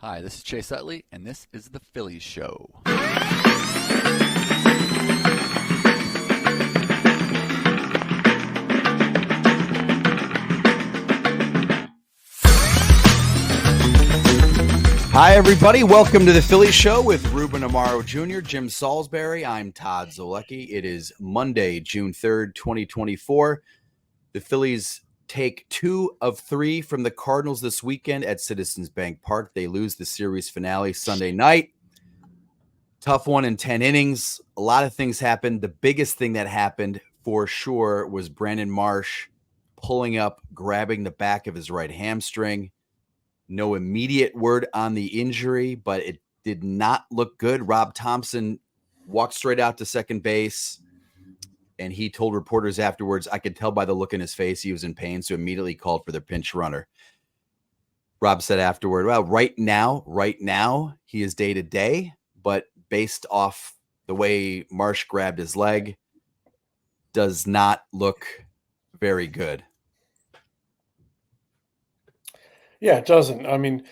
Hi, this is Chase Utley, and this is the Phillies Show. Hi, everybody. Welcome to the Phillies Show with Ruben Amaro Jr., Jim Salisbury. I'm Todd Zolecki. It is Monday, June 3rd, 2024. The Phillies take 2 of 3 from the Cardinals this weekend at Citizens Bank Park. They lose the series finale Sunday night. Tough one in 10 innings. A lot of things happened. The biggest thing that happened for sure was Brandon Marsh pulling up, grabbing the back of his right hamstring. No immediate word on the injury, but it did not look good. Rob Thomson walked straight out to second base, and he told reporters afterwards, I could tell by the look in his face he was in pain, so immediately called for their pinch runner. Rob said afterward, well, right now, he is day-to-day, but based off the way Marsh grabbed his leg, does not look very good. Yeah, it doesn't. I mean,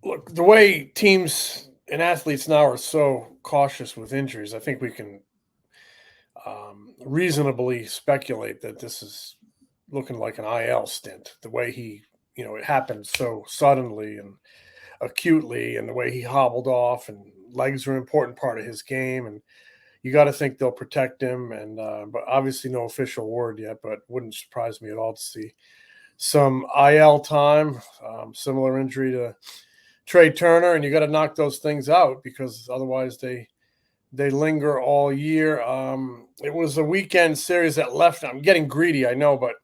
look, the way teams and athletes now are so cautious with injuries, I think we can reasonably speculate that this is looking like an IL stint. The way it happened so suddenly and acutely, and the way he hobbled off, and legs are an important part of his game, and you got to think they'll protect him. And but obviously, no official word yet. But wouldn't surprise me at all to see some IL time, similar injury to Trea Turner, and you got to knock those things out because otherwise they linger all year. It was a weekend series that left. I'm getting greedy, I know, but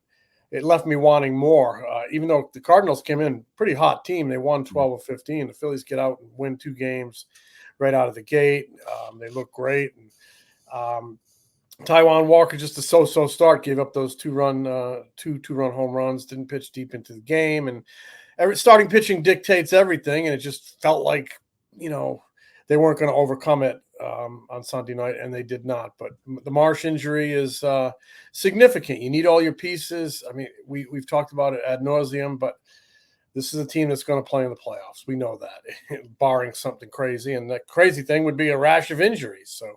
it left me wanting more. Even though the Cardinals came in pretty hot team, they won 12 of 15. The Phillies get out and win 2 games right out of the gate. They look great. And, Taijuan Walker, just a so-so start, gave up those two-run home runs, didn't pitch deep into the game, and starting pitching dictates everything, and it just felt like, they weren't going to overcome it on Sunday night, and they did not. But the Marsh injury is significant. You need all your pieces. I mean, we've talked about it ad nauseum, but this is a team that's going to play in the playoffs. We know that, barring something crazy, and the crazy thing would be a rash of injuries. So.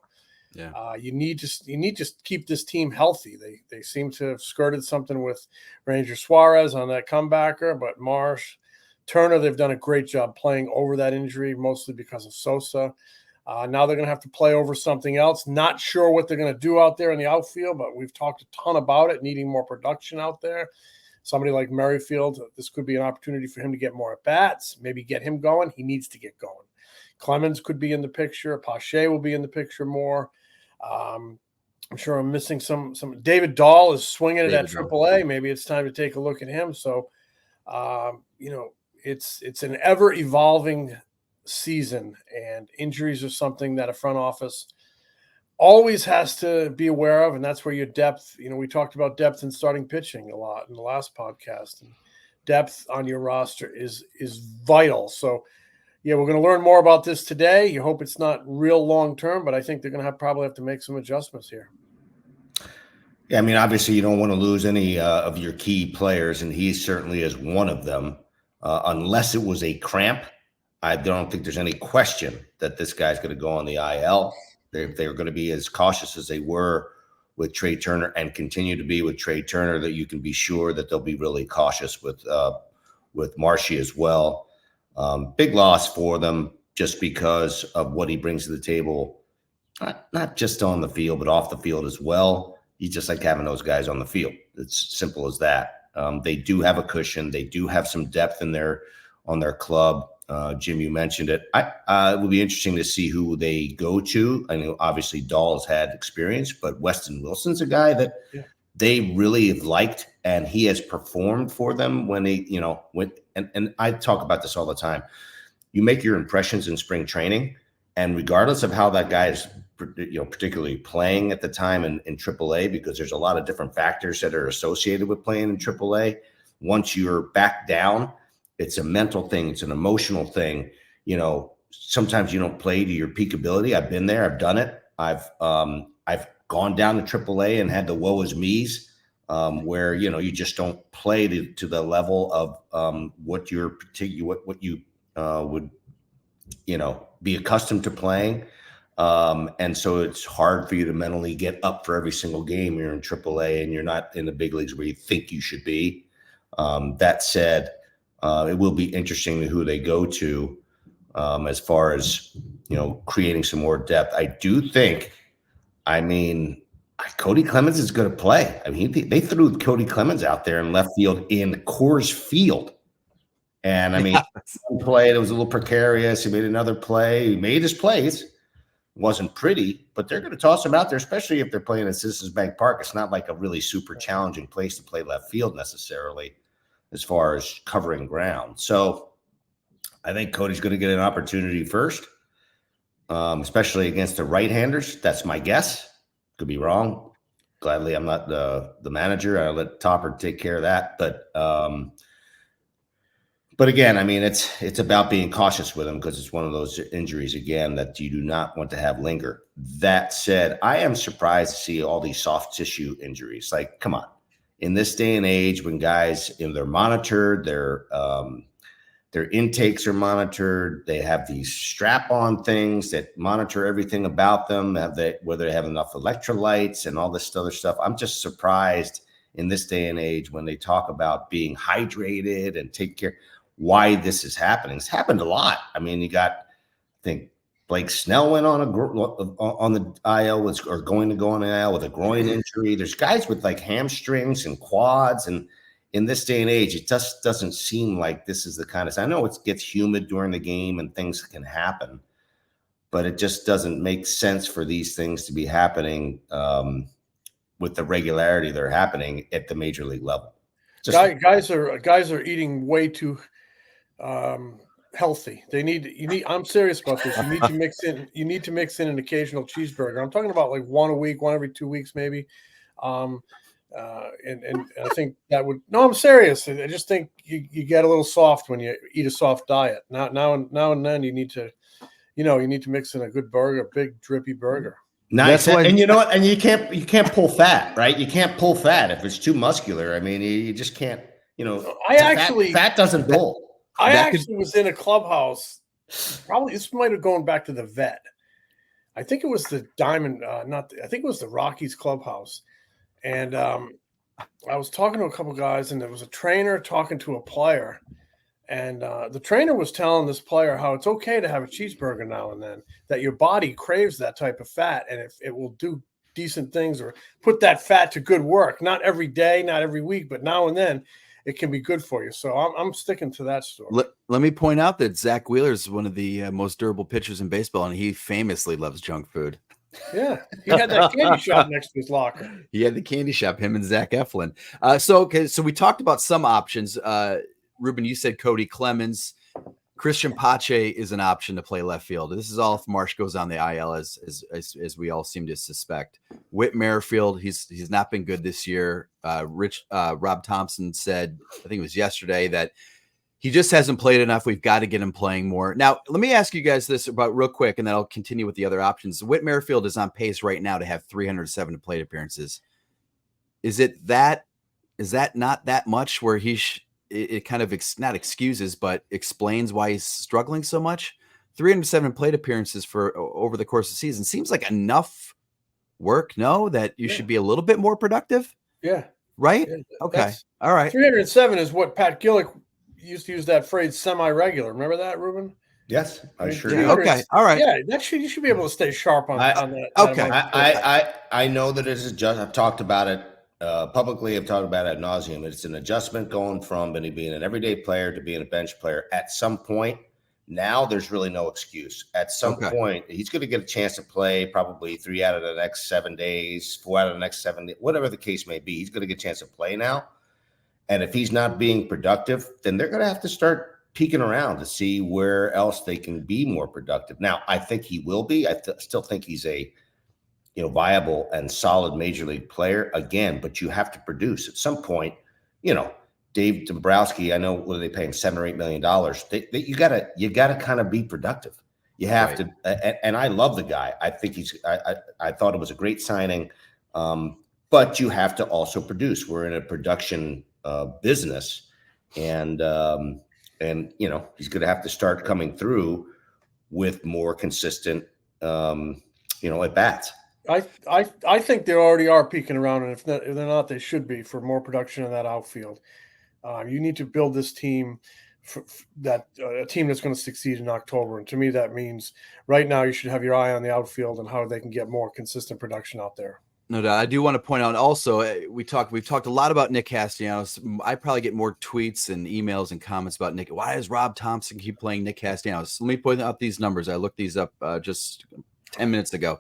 Yeah. You need to keep this team healthy. They seem to have skirted something with Ranger Suarez on that comebacker, but Marsh, Turner, they've done a great job playing over that injury, mostly because of Sosa. Now they're going to have to play over something else. Not sure what they're going to do out there in the outfield, but we've talked a ton about it, needing more production out there. Somebody like Merrifield, this could be an opportunity for him to get more at-bats, maybe get him going. He needs to get going. Clemens could be in the picture. Pache will be in the picture more. I'm sure I'm missing some. David Dahl is swinging it at AAA. Maybe it's time to take a look at him. So, it's an ever evolving season, and injuries are something that a front office always has to be aware of. And that's where your depth, we talked about depth in starting pitching a lot in the last podcast, and depth on your roster is vital. So, yeah, we're going to learn more about this today. You hope it's not real long-term, but I think they're going to probably have to make some adjustments here. Yeah, I mean, obviously you don't want to lose any of your key players, and he certainly is one of them. Unless it was a cramp, I don't think there's any question that this guy's going to go on the IL. They're going to be as cautious as they were with Trea Turner and continue to be with Trea Turner, that you can be sure that they'll be really cautious with Marshy as well. Big loss for them just because of what he brings to the table, not just on the field, but off the field as well. You just like having those guys on the field. It's simple as that. They do have a cushion. They do have some depth on their club. Jim, you mentioned it. It will be interesting to see who they go to. I know obviously Dahl's had experience, but Weston Wilson's a guy that they really have liked, and he has performed for them when he, and I talk about this all the time. You make your impressions in spring training, and regardless of how that guy is, particularly playing at the time in AAA, because there's a lot of different factors that are associated with playing in AAA. Once you're back down, it's a mental thing. It's an emotional thing. Sometimes you don't play to your peak ability. I've been there. I've done it. I've gone down to AAA and had the woe is me's, where you just don't play to the level of what you would, be accustomed to playing. And so it's hard for you to mentally get up for every single game. You're in AAA and you're not in the big leagues where you think you should be. That said, it will be interesting who they go to as far as, creating some more depth. I do think, Kody Clemens is going to play. They threw Kody Clemens out there in left field in Coors Field. And one play that was a little precarious. He made another play. He made his plays. Wasn't pretty, but they're going to toss him out there, especially if they're playing at Citizens Bank Park. It's not like a really super challenging place to play left field necessarily as far as covering ground. So I think Cody's going to get an opportunity first, especially against the right-handers. That's my guess. Could be wrong. Gladly, I'm not the manager. I'll let Topper take care of that. But again, it's about being cautious with him because it's one of those injuries, again, that you do not want to have linger. That said, I am surprised to see all these soft tissue injuries. Like, come on. In this day and age when guys, they're monitored, their intakes are monitored, they have these strap-on things that monitor everything about them, whether they have enough electrolytes and all this other stuff. I'm just surprised in this day and age when they talk about being hydrated and take care why this is happening. It's happened a lot. You got, I think Blake Snell went on the IL or going to go on the IL with a groin injury. There's guys with like hamstrings and quads, and in this day and age, it just doesn't seem like this is the kind of. I know it gets humid during the game and things can happen, but it just doesn't make sense for these things to be happening with the regularity they're happening at the major league level. Guys are eating way too healthy. I'm serious about this. You need to mix in an occasional cheeseburger. I'm talking about like one a week, one every 2 weeks, maybe. And I think that would, no, I'm serious. I just think you get a little soft when you eat a soft diet. Now and then you need to mix in a good burger, a big drippy burger. Nice. And you know what? And you can't pull fat, right? You can't pull fat if it's too muscular. you just can't, fat doesn't pull. I was in a clubhouse. Probably this might have gone back to the vet. I think it was the Diamond, I think it was the Rockies clubhouse. And I was talking to a couple guys, and there was a trainer talking to a player. And the trainer was telling this player how it's okay to have a cheeseburger now and then, that your body craves that type of fat, and it will do decent things or put that fat to good work. Not every day, not every week, but now and then it can be good for you. So I'm sticking to that story. Let me point out that Zach Wheeler is one of the most durable pitchers in baseball, and he famously loves junk food. Yeah, he had that candy shop next to his locker. He had the candy shop, him and Zach Eflin. So we talked about some options. Ruben, you said Kody Clemens. Cristian Pache is an option to play left field. This is all if Marsh goes on the IL, as we all seem to suspect. Whit Merrifield, he's not been good this year. Rob Thomson said, I think it was yesterday, that he just hasn't played enough. We've got to get him playing more. Now, let me ask you guys this about real quick, and then I'll continue with the other options. Whit Merrifield is on pace right now to have 307 plate appearances. Is that not that much where it kind of not excuses, but explains why he's struggling so much? 307 plate appearances for over the course of the season seems like enough work. No, that you should be a little bit more productive. Yeah. Right. Yeah, okay. All right. 307 is what Pat Gillick used to use that phrase, semi-regular. Remember that, Ruben? Yes, I sure do. Okay. All right. Yeah. You should be able to stay sharp on that. Okay. I know that it's just, I've talked about it publicly. I've talked about it ad nauseum. It's an adjustment going from being an everyday player to being a bench player. At some point, now there's really no excuse. At some point, he's going to get a chance to play probably 3 out of the next 7 days, 4 out of the next 7 days, whatever the case may be. He's going to get a chance to play now. And if he's not being productive, then they're going to have to start peeking around to see where else they can be more productive. Now, I think he will be. I still think he's a viable and solid major league player again, but you have to produce at some point. Dave Dombrowski, I know, what are they paying, $7 or $8 million? You gotta kind of be productive. You have to, and I love the guy. I think I thought it was a great signing, but you have to also produce. We're in a production business, and And, he's going to have to start coming through with more consistent, at bats. I think they already are peaking around, and if they're not, they should be for more production in that outfield. You need to build this team a team that's going to succeed in October. And to me, that means right now you should have your eye on the outfield and how they can get more consistent production out there. No doubt. I do want to point out also, we've talked a lot about Nick Castellanos. I probably get more tweets and emails and comments about Nick. Why does Rob Thomson keep playing Nick Castellanos? Let me point out these numbers. I looked these up just 10 minutes ago.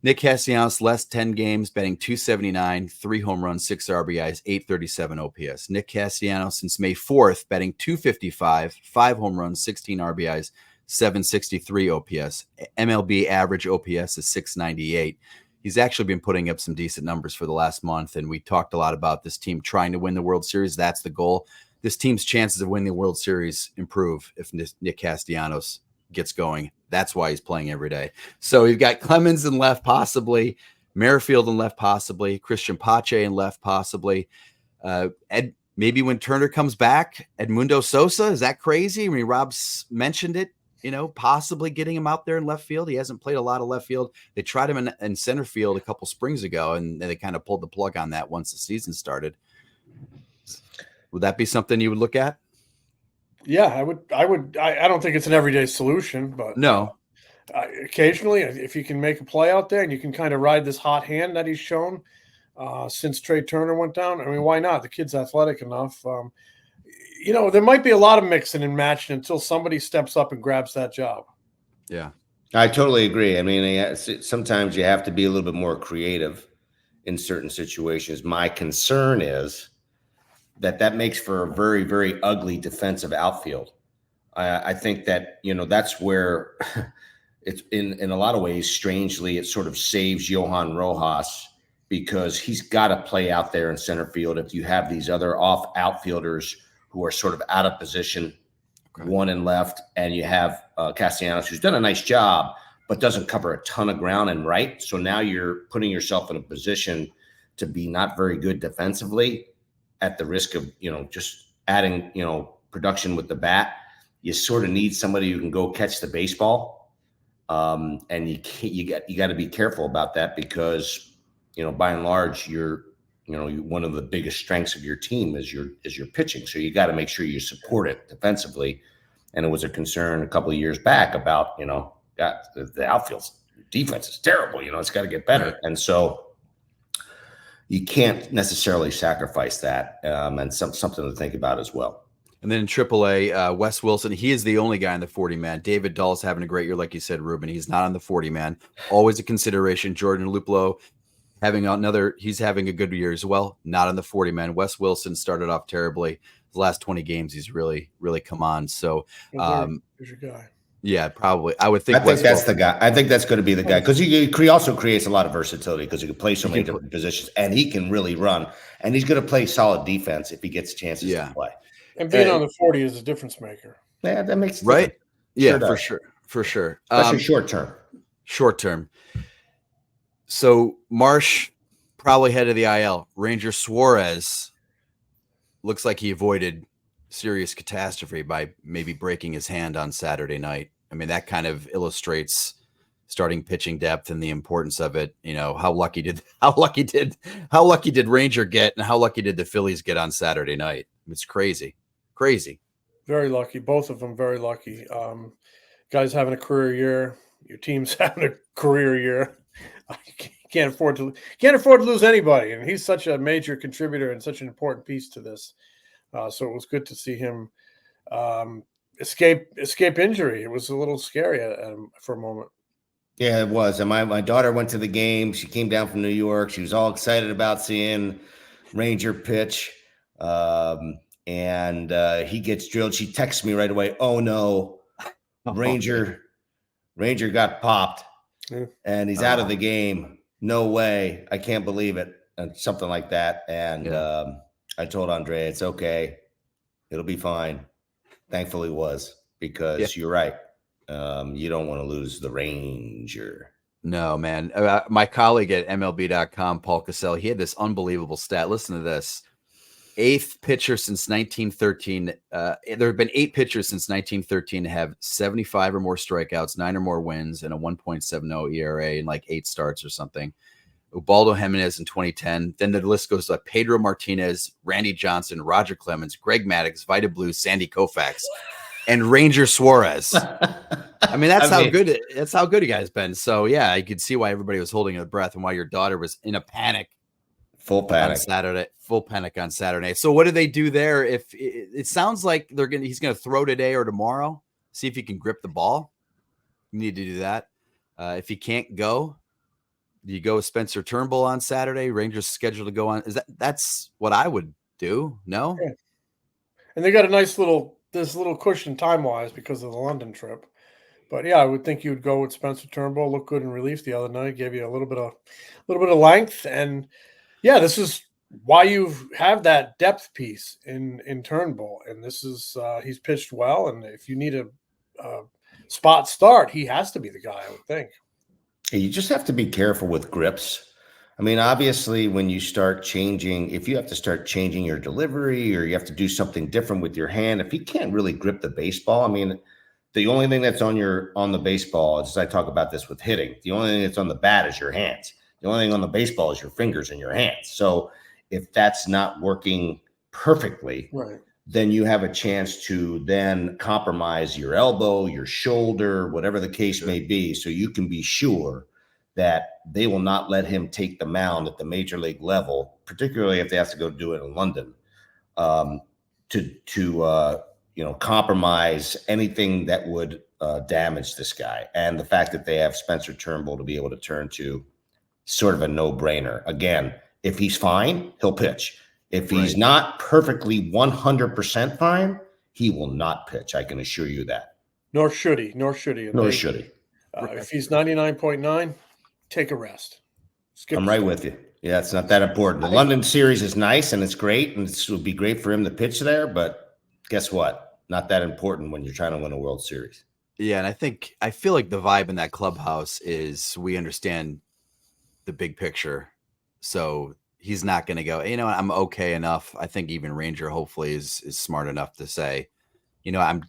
Nick Castellanos, last 10 games, batting .279, 3 home runs, 6 RBIs, .837 OPS. Nick Castellanos since May 4th, batting .255, 5 home runs, 16 RBIs, .763 OPS. MLB average OPS is .698. He's actually been putting up some decent numbers for the last month, and we talked a lot about this team trying to win the World Series. That's the goal. This team's chances of winning the World Series improve if Nick Castellanos gets going. That's why he's playing every day. So you've got Clemens in left, possibly Merrifield in left, possibly Cristian Pache in left, possibly maybe when Turner comes back, Edmundo Sosa. Is that crazy? I mean, Rob's mentioned it. Possibly getting him out there in left field. He hasn't played a lot of left field. They tried him in center field a couple springs ago, and they kind of pulled the plug on that once the season started. Would that be something you would look at? Yeah, I would. I don't think it's an everyday solution, but no. Occasionally, if you can make a play out there and you can kind of ride this hot hand that he's shown since Trea Turner went down, I mean, why not? The kid's athletic enough. There might be a lot of mixing and matching until somebody steps up and grabs that job. Yeah. I totally agree. I mean, sometimes you have to be a little bit more creative in certain situations. My concern is that makes for a very, very ugly defensive outfield. I think that, that's where it's in a lot of ways, strangely, it sort of saves Johan Rojas, because he's got to play out there in center field if you have these other outfielders who are sort of out of position, one in left, and you have Castellanos, who's done a nice job, but doesn't cover a ton of ground in right. So now you're putting yourself in a position to be not very good defensively at the risk of, just adding, production with the bat. You sort of need somebody who can go catch the baseball. And you got to be careful about that because, by and large, one of the biggest strengths of your team is your pitching. So you got to make sure you support it defensively. And it was a concern a couple of years back about, the outfield's defense is terrible. It's got to get better. And so you can't necessarily sacrifice that. And something to think about as well. And then in AAA, Wes Wilson, he is the only guy in the 40-man. David Dahl's having a great year, like you said, Ruben. He's not on the 40-man. Always a consideration. Jordan Luplow, he's having a good year as well. Not on the 40-man. Wes Wilson started off terribly. The last 20 games, he's really, really come on. So, there's your guy. Yeah, probably. I think that's the guy. I think that's going to be the guy because he also creates a lot of versatility because he can play so many different positions and he can really run. And he's going to play solid defense if he gets chances to play. And being on the 40 is a difference maker. Yeah, that makes sense. Right. Yeah, for sure. Especially short term. So Marsh probably head of the IL. Ranger Suarez looks like he avoided serious catastrophe by maybe breaking his hand on Saturday night. I mean, that kind of illustrates starting pitching depth and the importance of it. How lucky did Ranger get, and how lucky did the Phillies get on Saturday night? It's crazy. Very lucky. Both of them very lucky. Guys having a career year. Your team's having a career year. Can't afford to lose anybody, and he's such a major contributor and such an important piece to this. So it was good to see him escape injury. It was a little scary for a moment. Yeah, it was. And my daughter went to the game. She came down from New York. She was all excited about seeing Ranger pitch. And he gets drilled. She texts me right away. Oh no, Ranger got popped and he's out of the game. No way. I can't believe it. And something like that. And I told Andrea, it's okay. It'll be fine. Thankfully it was because you're right. You don't want to lose the Ranger. No, man. My colleague at MLB.com, Paul Cassell, he had this unbelievable stat. Listen to this. eighth pitcher since 1913. There have been 8 pitchers since 1913 to have 75 or more strikeouts, 9 or more wins, and a 1.70 ERA in like 8 starts or something. Ubaldo Jimenez in 2010. Then the list goes to Pedro Martinez, Randy Johnson, Roger Clemens, Greg Maddux, Vita Blue, Sandy Koufax, and Ranger Suarez. I mean, that's how good you guys been. So yeah, you could see why everybody was holding their breath and why your daughter was in a panic. Full panic on Saturday. So what do they do there? If it sounds like he's gonna throw today or tomorrow, see if he can grip the ball. You need to do that. If he can't go, do you go with Spencer Turnbull on Saturday? Rangers scheduled to go on. That's what I would do? No. Yeah. And they got a nice little cushion time wise because of the London trip. But yeah, I would think you would go with Spencer Turnbull. Looked good in relief the other night. Gave you a little bit of length, and yeah, this is why you have that depth piece in Turnbull. And this is he's pitched well, and if you need a spot start, he has to be the guy, I would think. You just have to be careful with grips. I mean, obviously, when you start changing, if you have to start changing your delivery or you have to do something different with your hand, if you can't really grip the baseball, I mean, the only thing that's on the baseball, as I talk about this with hitting, the only thing that's on the bat is your hands. The only thing on the baseball is your fingers and your hands. So if that's not working perfectly, right, then you have a chance to then compromise your elbow, your shoulder, whatever the case may be. So you can be sure that they will not let him take the mound at the major league level, particularly if they have to go do it in London, to compromise anything that would damage this guy. And the fact that they have Spencer Turnbull to be able to turn to, sort of a no-brainer. Again, if he's fine, he'll pitch. If he's not perfectly 100% fine, he will not pitch. I can assure you that. Nor should he. If he's 99.9, take a rest. I'm right with you. Yeah, it's not that important. The London series is nice and it's great, and it would be great for him to pitch there, but guess what? Not that important when you're trying to win a World Series. Yeah, and I feel like the vibe in that clubhouse is we understand the big picture. So he's not going to go, I'm okay enough. I think even Ranger hopefully is smart enough to say, I'm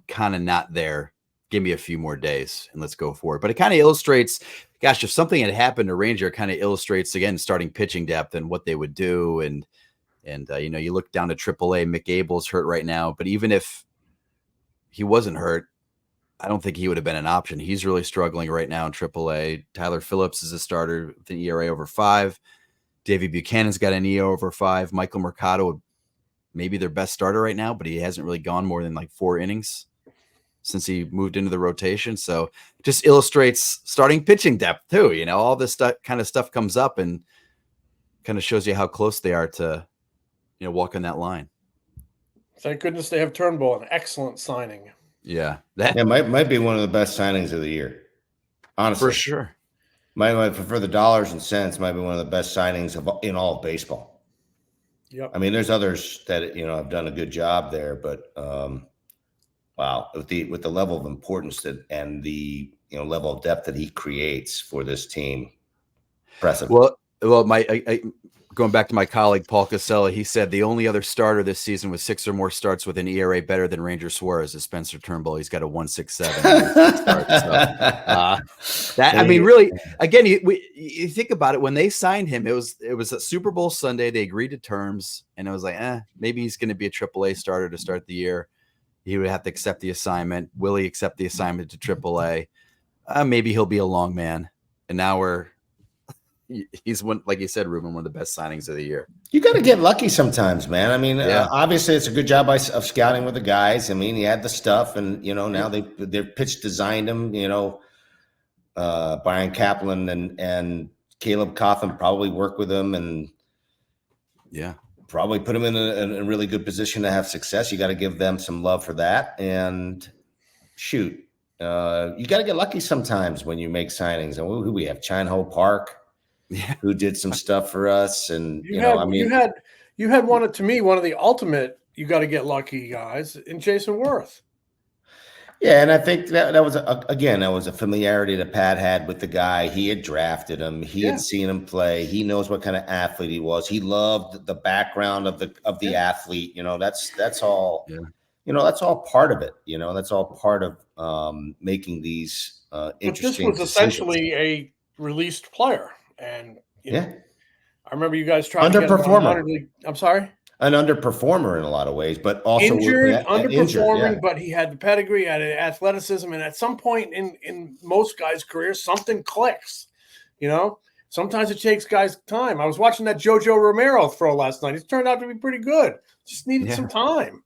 kind of not there. Give me a few more days and let's go for it. But it kind of illustrates, gosh, if something had happened to Ranger, it kind of illustrates again, starting pitching depth and what they would do. And you look down to AAA, Mick Abel's hurt right now, but even if he wasn't hurt, I don't think he would have been an option. He's really struggling right now in AAA. Tyler Phillips is a starter with an ERA over 5. Davey Buchanan's got an ERA over 5. Michael Mercado, maybe their best starter right now, but he hasn't really gone more than like 4 innings since he moved into the rotation. So just illustrates starting pitching depth too. All this kind of stuff comes up and kind of shows you how close they are to, walking that line. Thank goodness they have Turnbull, an excellent signing. Yeah. Might be one of the best signings of the year. Honestly. For sure. For the dollars and cents, might be one of the best signings in all of baseball. Yep. I mean, there's others that, have done a good job there, but wow, with the level of importance and the level of depth that he creates for this team, impressive. Well, going back to my colleague Paul Casella, he said the only other starter this season with 6 or more starts with an ERA better than Ranger Suarez is Spencer Turnbull. He's got a 1.67. So, I mean, really, again, you think about it. When they signed him, it was a Super Bowl Sunday. They agreed to terms, and it was like, maybe he's going to be a AAA starter to start the year. He would have to accept the assignment. Will he accept the assignment to AAA? Maybe he'll be a long man. And now he's one, like you said, Ruben, one of the best signings of the year. You got to get lucky sometimes, man. I mean, obviously it's a good job of scouting with the guys. I mean, he had the stuff, and now they've pitch designed him. Brian Kaplan and Caleb Cotham probably work with him, and probably put him in a really good position to have success. You got to give them some love for that, and shoot, you got to get lucky sometimes when you make signings. And who we have, Chine Ho Park. Who did some stuff for us, and you had one of the ultimate you got to get lucky guys in Jason Worth. Yeah, and I think that was a familiarity that Pat had with the guy. He had drafted him. He had seen him play. He knows what kind of athlete he was. He loved the background of the athlete. That's all. Yeah. That's all part of it. That's all part of making these interesting But this was decisions. essentially a released player, and Yeah. I remember you guys trying to get him on Underperformer. minor league. I'm sorry. An underperformer in a lot of ways, but also Underperforming, injured, but he had the pedigree, had athleticism, and at some point in most guys' careers, something clicks. Sometimes it takes guys time. I was watching that JoJo Romero throw last night. He's turned out to be pretty good. Just needed some time.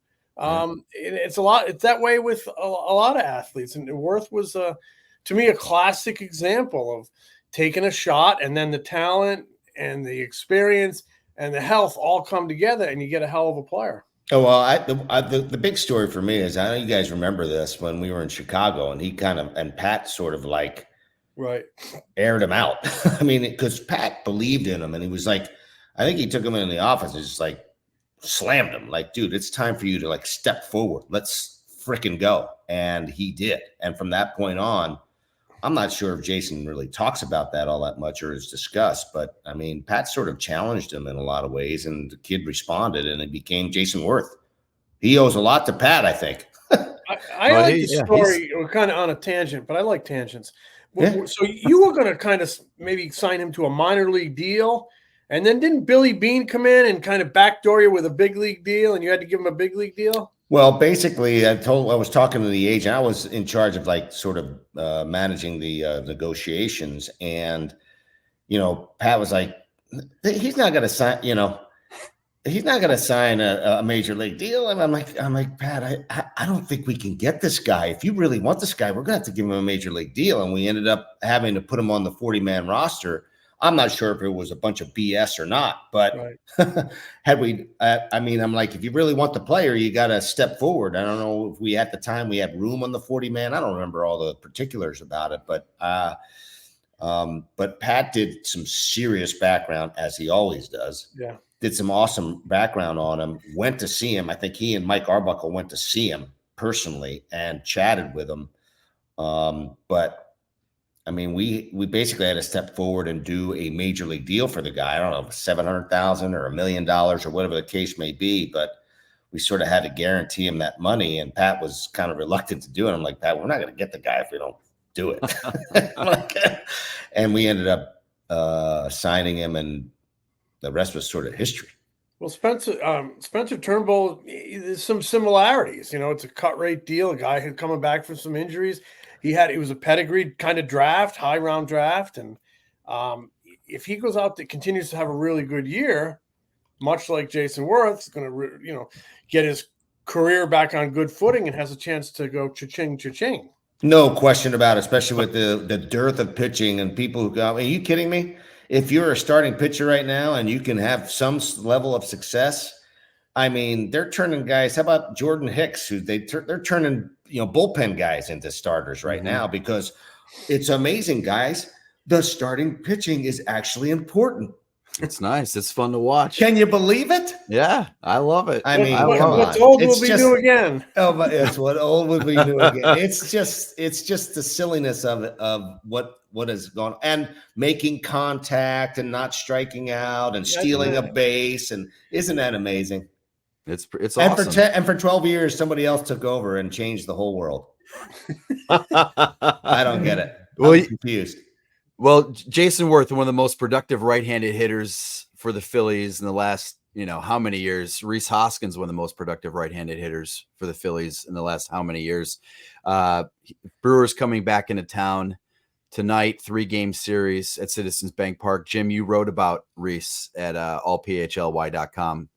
It's a lot. It's that way with a lot of athletes, and Worth was to me a classic example of taking a shot, and then the talent and the experience and the health all come together, and you get a hell of a player. Oh, well, the big story for me is, I know you guys remember this when we were in Chicago, and Pat sort of like aired him out. I mean, because Pat believed in him, and he was like, I think he took him in the office and just like slammed him, like, dude, it's time for you to like step forward. Let's freaking go. And he did. And from that point on, I'm not sure if Jason really talks about that all that much or is discussed, but I mean, Pat sort of challenged him in a lot of ways, and the kid responded, and it became Jason Worth. He owes a lot to Pat, I think. I like the story. We're kind of on a tangent, but I like tangents. Yeah. So you were going to kind of maybe sign him to a minor league deal, and then didn't Billy Beane come in and kind of backdoor you with a big league deal, and you had to give him a big league deal? Well, basically, I was talking to the agent. I was in charge of like sort of managing the negotiations, and Pat was like, "He's not going to sign. He's not going to sign a major league deal." And I'm like, Pat, I don't think we can get this guy. If you really want this guy, we're going to have to give him a major league deal. And we ended up having to put him on the 40-man roster. I'm not sure if it was a bunch of BS or not, but had we, I'm like, if you really want the player, you got to step forward. I don't know if at the time we had room on the 40-man. I don't remember all the particulars about it, but Pat did some serious background, as he always does. Yeah. Did some awesome background on him, went to see him. I think he and Mike Arbuckle went to see him personally and chatted with him. But I mean, we basically had to step forward and do a major league deal for the guy. I don't know, $700,000 or $1 million or whatever the case may be, but we sort of had to guarantee him that money. And Pat was kind of reluctant to do it. I'm like, Pat, we're not going to get the guy if we don't do it. And we ended up signing him, and the rest was sort of history. Well, Spencer Turnbull, there's some similarities. It's a cut rate deal. A guy who's coming back from some injuries. It was a pedigreed kind of draft, high round draft. And if he goes out that continues to have a really good year, much like Jason Worth, is going to, get his career back on good footing and has a chance to go cha-ching, cha-ching. No question about it, especially with the dearth of pitching and people who go, are you kidding me? If you're a starting pitcher right now and you can have some level of success, I mean, they're turning guys. How about Jordan Hicks, who they're turning bullpen guys into starters right now, because it's amazing, guys. The starting pitching is actually important. It's nice. It's fun to watch. Can you believe it? Yeah, I love it. I mean, what's old will be new again. Oh, but it's what old will be new again. It's just the silliness of it, of what has gone, and making contact and not striking out and stealing a base, and isn't that amazing? It's awesome. And for 12 years, somebody else took over and changed the whole world. I don't get it. I'm confused. Well, Jason Worth, one of the most productive right-handed hitters for the Phillies in the last, how many years? Rhys Hoskins, one of the most productive right-handed hitters for the Phillies in the last how many years? Brewers coming back into town tonight, 3-game series at Citizens Bank Park. Jim, you wrote about Rhys at allphly.com.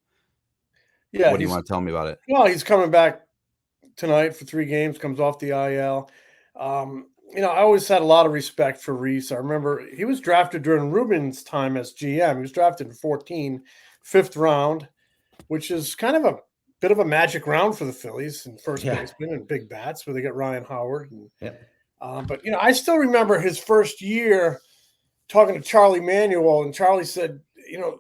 Yeah. What do you want to tell me about it? Well, he's coming back tonight for 3 games, comes off the IL. I always had a lot of respect for Rhys. I remember he was drafted during Ruben's time as GM. He was drafted in 2014, 5th round, which is kind of a bit of a magic round for the Phillies and first baseman and big bats, where they get Ryan Howard. But I still remember his first year talking to Charlie Manuel, and Charlie said, in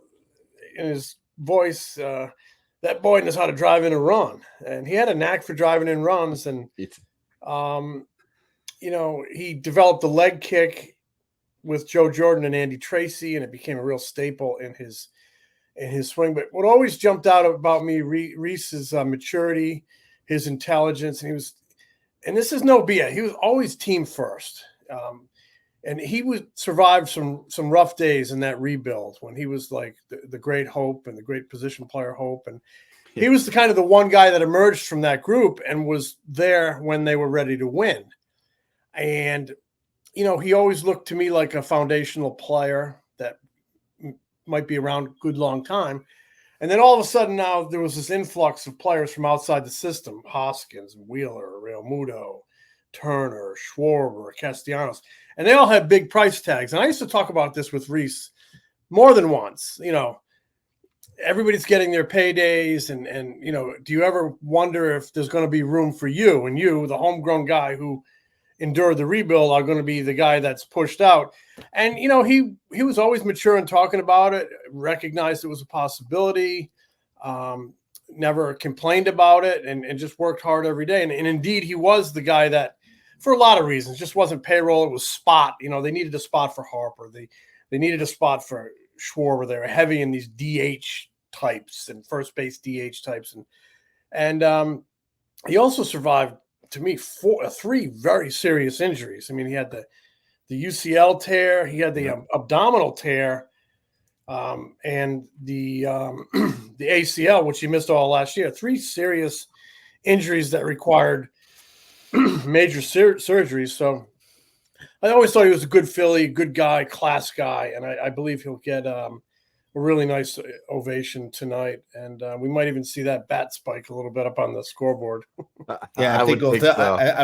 his voice, that boy knows how to drive in a run. And he had a knack for driving in runs. And He developed the leg kick with Joe Jordan and Andy Tracy, and it became a real staple in his swing. But what always jumped out about me, Rhys's maturity, his intelligence, and this is no BS. He was always team first. And he would survive some rough days in that rebuild when he was like the great hope and the great position player hope. And he was the one guy that emerged from that group and was there when they were ready to win. And, he always looked to me like a foundational player that might be around a good long time. And then all of a sudden now there was this influx of players from outside the system, Hoskins, Wheeler, Realmuto, Turner, Schwarber, Castellanos, and they all had big price tags. And I used to talk about this with Rhys more than once. Everybody's getting their paydays, and do you ever wonder if there's going to be room for you? And you, the homegrown guy who endured the rebuild, are going to be the guy that's pushed out. And he was always mature in talking about it, recognized it was a possibility, never complained about it, and just worked hard every day. And indeed, he was the guy that, for a lot of reasons, just wasn't payroll. It was spot. They needed a spot for Harper. They needed a spot for Schwarber. They were heavy in these DH types and first base DH types. And he also survived, to me, three very serious injuries. I mean, he had the UCL tear, he had the abdominal tear, and the ACL, which he missed all last year. Three serious injuries that required major surgeries. So I always thought he was a good Philly, good guy, class guy, and I believe he'll get a really nice ovation tonight, and we might even see that bat spike a little bit up on the scoreboard. Yeah, I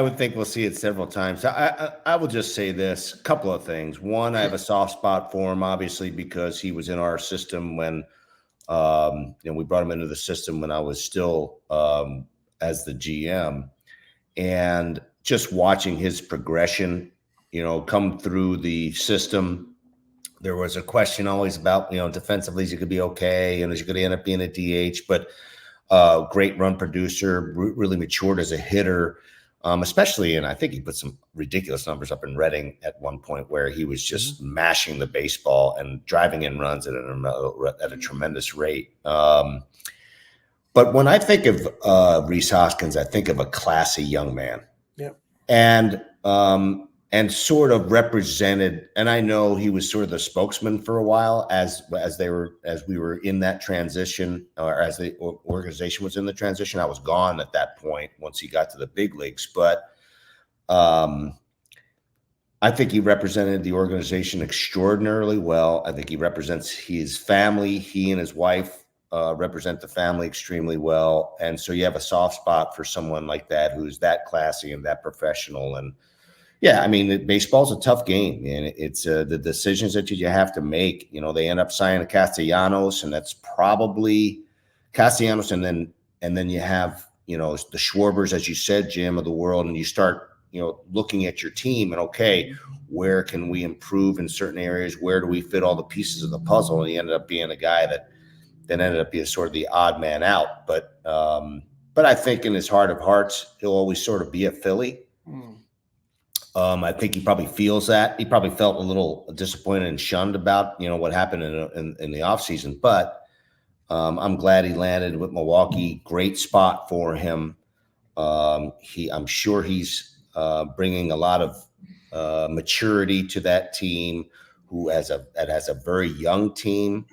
would think we'll see it several times. I will just say this, a couple of things. One, I have a soft spot for him, obviously, because he was in our system when we brought him into the system when I was still as the GM. And just watching his progression, come through the system. There was a question always about, defensively, is he going to be okay? And is he going to end up being a DH? But great run producer, really matured as a hitter, especially, and I think he put some ridiculous numbers up in Reading at one point where he was just mashing the baseball and driving in runs at a tremendous rate. But when I think of Rhys Hoskins, I think of a classy young man. Yeah. And sort of represented, and I know he was sort of the spokesman for a while as we were in that transition, or as the organization was in the transition. I was gone at that point once he got to the big leagues, but I think he represented the organization extraordinarily well. I think he represents his family. He and his wife represent the family extremely well. And so you have a soft spot for someone like that, who's that classy and that professional. And yeah, I mean, baseball's a tough game, and it's the decisions that you have to make. They end up signing Castellanos, and that's probably Castellanos. And then you have, the Schwarbers, as you said, Jim, of the world. And you start, looking at your team and, okay, where can we improve in certain areas? Where do we fit all the pieces of the puzzle? And he ended up being a guy that ended up being sort of the odd man out. But I think in his heart of hearts, he'll always sort of be a Philly. I think he probably feels that. He probably felt a little disappointed and shunned about, what happened in the offseason. But I'm glad he landed with Milwaukee. Great spot for him. I'm sure he's bringing a lot of maturity to that team, that has a very young team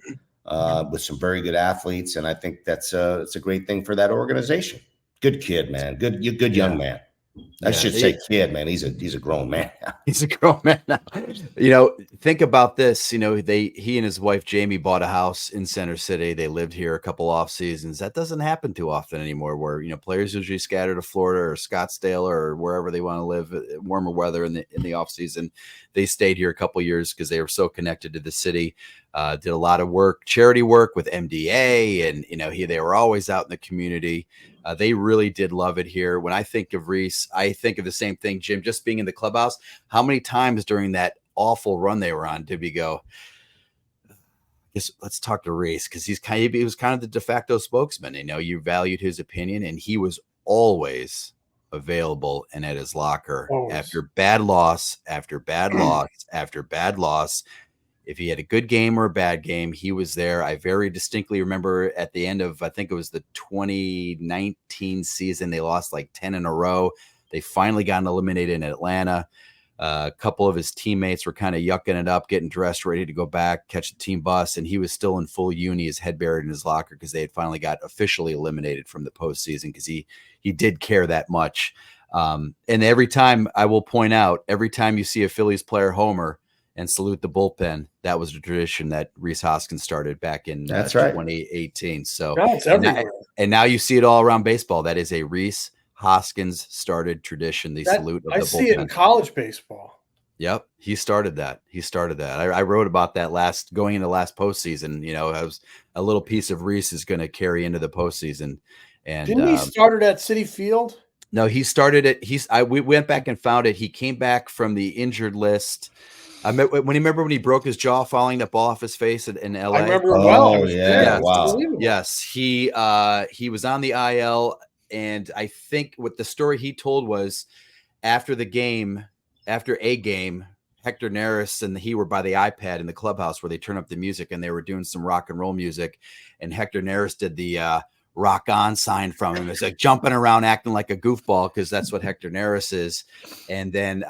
with some very good athletes. And I think it's a great thing for that organization. Good kid, man. Good young man. I should say kid, man. He's a grown man. He's a grown man now. Think about this. He and his wife Jamie bought a house in Center City. They lived here a couple off seasons. That doesn't happen too often anymore, where players usually scatter to Florida or Scottsdale or wherever they want to live, warmer weather in the off season. They stayed here a couple years because they were so connected to the city. Did a lot of charity work with MDA, and they were always out in the community. They really did love it here. When I think of Rhys, I think of the same thing, Jim, just being in the clubhouse. How many times during that awful run they were on did we go, let's talk to Rhys, because he was kind of the de facto spokesman. You valued his opinion, and he was always available and at his locker. Always. After bad loss, after bad loss, after bad loss. If he had a good game or a bad game, he was there. I very distinctly remember at the end of, I think it was the 2019 season, they lost like 10 in a row. They finally got eliminated in Atlanta. A couple of his teammates were kind of yucking it up, getting dressed, ready to go back, catch the team bus, and he was still in full uni, his head buried in his locker because they had finally got officially eliminated from the postseason because he did care that much. And every time, I will point out, every time you see a Phillies player homer and salute the bullpen, that was a tradition that Rhys Hoskins started back in 2018. So it's everywhere. And now you see it all around baseball. That is a Rhys Hoskins started tradition, the salute of the bullpen. I see it in college baseball. Yep, he started that. I wrote about that going into last postseason. You know, I was a little piece of Rhys is going to carry into the postseason. And didn't he start at Citi Field? No, he started it. We went back and found it. He came back from the injured list. Remember when he broke his jaw fouling that ball off his face in LA? I remember well. Oh, yeah. Wow. Yes. He was on the IL, and I think what the story he told was after a game, Hector Neris and he were by the iPad in the clubhouse where they turn up the music, and they were doing some rock and roll music, and Hector Neris did the rock on sign from him. It's like jumping around, acting like a goofball, because that's what Hector Neris is. And then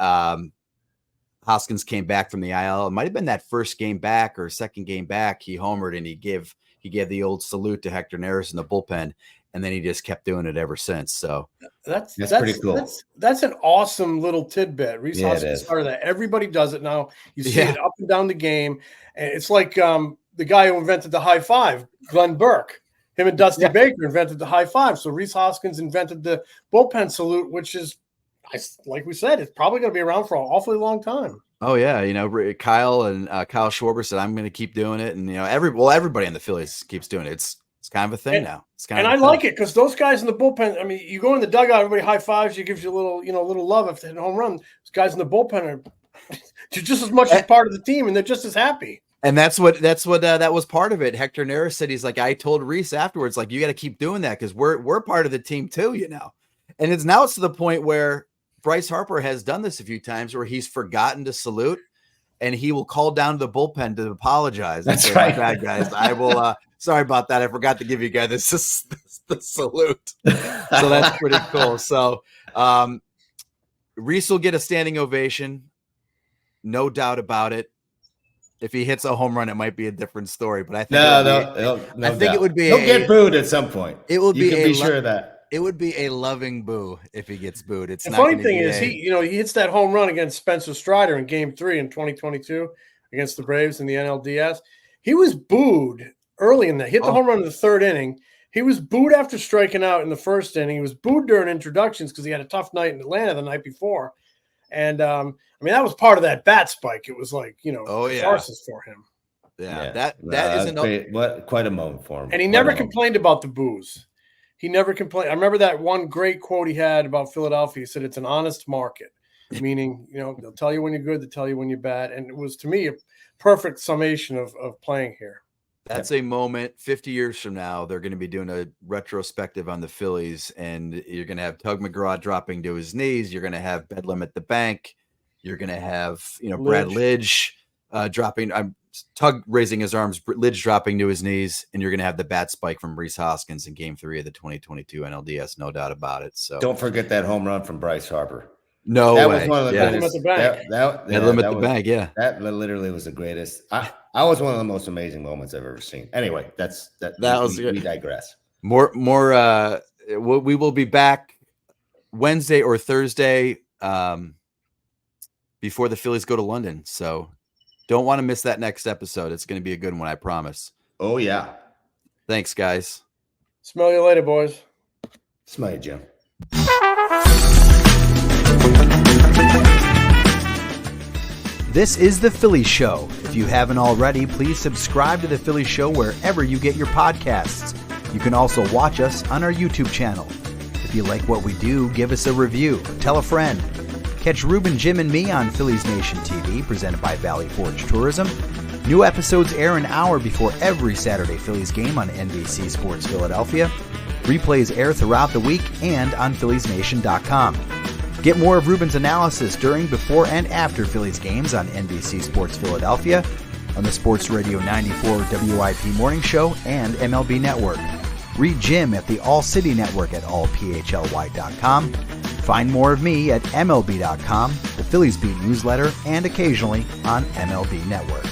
Hoskins came back from the IL. It might have been that first game back or second game back. He homered and he gave the old salute to Hector Neris in the bullpen, and then he just kept doing it ever since. So that's pretty cool. That's an awesome little tidbit. Rhys Hoskins started that. Everybody does it now. You see it up and down the game, and it's like the guy who invented the high five, Glenn Burke. Him and Dusty Baker invented the high five. So Rhys Hoskins invented the bullpen salute, which is, like we said, it's probably going to be around for an awfully long time. Oh yeah, you know, Kyle Schwarber said I'm going to keep doing it, and you know, everybody in the Phillies keeps doing it. It's kind of a thing now. I like it because those guys in the bullpen. I mean, you go in the dugout, everybody high fives you, gives you a little love if they hit a home run. Those guys in the bullpen are just as much as part of the team, and they're just as happy. And that was part of it. Hector Neris said I told Rhys afterwards, like, you got to keep doing that because we're part of the team too, you know. And it's to the point where Bryce Harper has done this a few times where he's forgotten to salute, and he will call down to the bullpen to apologize. That's right, bad guys. I will. Sorry about that. I forgot to give you guys the salute. So that's pretty cool. So Rhys will get a standing ovation, no doubt about it. If he hits a home run, it might be a different story. But I think it would be. He'll get booed at some point. It will be. You can be sure of that. It would be a loving boo if he gets booed. It's the not funny thing is he hits that home run against Spencer Strider in Game 3 in 2022 against the Braves in the NLDS. He was booed early in that. He hit the home run in the third inning. He was booed after striking out in the first inning. He was booed during introductions because he had a tough night in Atlanta the night before. And I mean, that was part of that bat spike. It was like, catharsis for him. Yeah. That isn't quite a moment for him. And he never complained about the boos. He never complained. I remember that one great quote he had about Philadelphia. He said, it's an honest market, meaning, they'll tell you when you're good, they'll tell you when you're bad. And it was, to me, a perfect summation of playing here. That's a moment 50 years from now, they're going to be doing a retrospective on the Phillies, and you're going to have Tug McGraw dropping to his knees. You're going to have Bedlam at the bank. You're going to have, Brad Lidge dropping. Tug raising his arms, Lidge dropping to his knees, and you're going to have the bat spike from Rhys Hoskins in Game 3 of the 2022 NLDS, no doubt about it. So don't forget that home run from Bryce Harper. No that way. was one of the greatest. That literally was the greatest. I was one of the most amazing moments I've ever seen. Anyway, we digress. We will be back Wednesday or Thursday before the Phillies go to London. So don't want to miss that next episode. It's going to be a good one, I promise. Oh, yeah. Thanks, guys. Smell you later, boys. Smell you, Jim. This is The Phillies Show. If you haven't already, please subscribe to The Phillies Show wherever you get your podcasts. You can also watch us on our YouTube channel. If you like what we do, give us a review. Tell a friend. Catch Ruben, Jim, and me on Phillies Nation TV, presented by Valley Forge Tourism. New episodes air an hour before every Saturday Phillies game on NBC Sports Philadelphia. Replays air throughout the week and on PhilliesNation.com. Get more of Ruben's analysis during, before, and after Phillies games on NBC Sports Philadelphia, on the Sports Radio 94 WIP Morning Show, and MLB Network. Read Jim at the All City Network at allphly.com. Find more of me at MLB.com, the Phillies Beat newsletter, and occasionally on MLB Network.